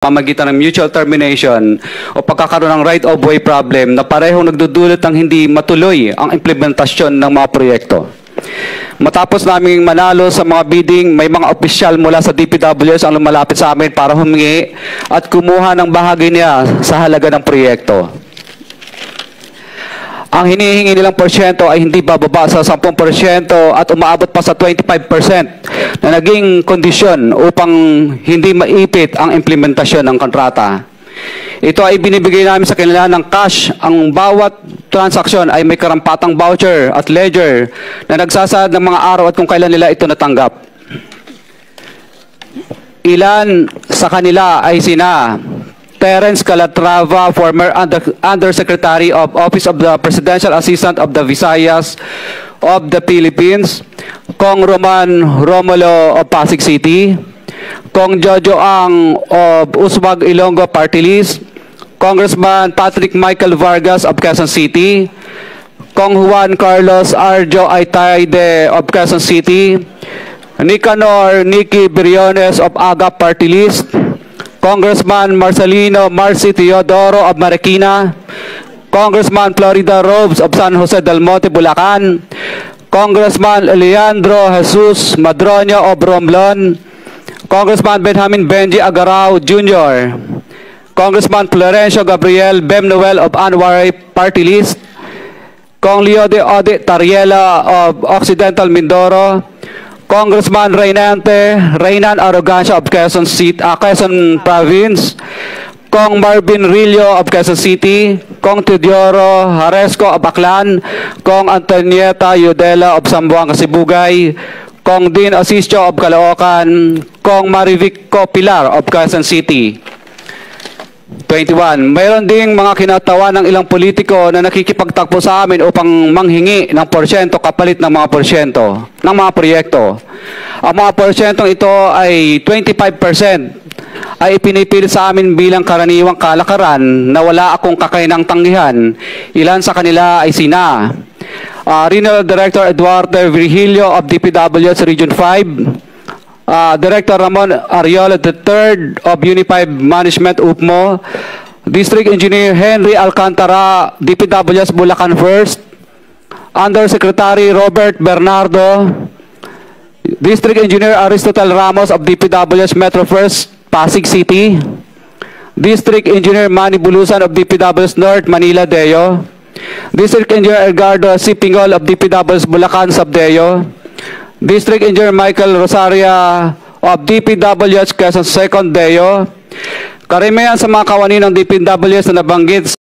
pamagitan ng mutual termination o pagkakaroon ng right of way problem na parehong nagdudulot ng hindi matuloy ang implementasyon ng mga proyekto. Matapos naming manalo sa mga bidding, may mga opisyal mula sa DPWS ang lumalapit sa amin para humingi at kumuha ng bahagi niya sa halaga ng proyekto. Ang hinihingi nilang porsyento ay hindi bababa sa 10% at umaabot pa sa 25% na naging kondisyon upang hindi maipit ang implementasyon ng kontrata. Ito ay binibigay namin sa kanila ng cash. Ang bawat transaksyon ay may karampatang voucher at ledger na nagsasaad ng mga araw at kung kailan nila ito natanggap. Ilan sa kanila ay sina Terence Calatrava, former Undersecretary of Office of the Presidential Assistant of the Visayas of the Philippines, Kong Roman Romulo of Pasig City, Kong Jojo Ang of Uswag Ilonggo Party List, Congressman Patrick Michael Vargas of Quezon City, Kong Juan Carlos Arjo Aitaide of Quezon City, Nicanor Nicky Briones of Agap Party List, Congressman Marcelino Marcy Teodoro of Marikina, Congressman Florida Robes of San Jose del Monte, Bulacan, Congressman Leandro Jesus Madroño of Romblon, Congressman Benjamin Benji Agarao Jr., Congressman Florencio Gabriel Bem Noel of Anwaray Party List, Kong Leo de Ode Tariela of Occidental Mindoro, Congressman Reynan Arrogancia of Quezon Province, Kong Marvin Rillo of Quezon City, Kong Teodoro Haresco of Aklan, Kong Antonieta Yudela of Zamboanga, Sibugay, Kong Dean Asisio of Caloocan, Kong Marivic Pilar of Quezon City. 21. Mayroon ding mga kinatawan ng ilang politiko na nakikipagtakbo sa amin upang manghingi ng porsyento kapalit ng mga porsyento ng mga proyekto. Ang mga porsyentong ito ay 25% ay ipinipilit sa amin bilang karaniwang kalakaran na wala akong kakainang tanggihan. Ilan sa kanila ay sina Regional Director Eduardo Virgilio of DPWS Region 5, Director Ramon Ariola III of Unified Management UPMO, District Engineer Henry Alcantara, DPWS Bulacan First, Undersecretary Robert Bernardo, District Engineer Aristotle Ramos of DPWS Metro First, Pasig City, District Engineer Manny Bulusan of DPWS North, Manila Deo, District Engineer Edgardo Sipingol of DPWS Bulacan Subdeo, District Engineer Michael Rosaria of DPWS Quezon Second Deo. Karamihan sa mga kawani ng DPWS na nabanggit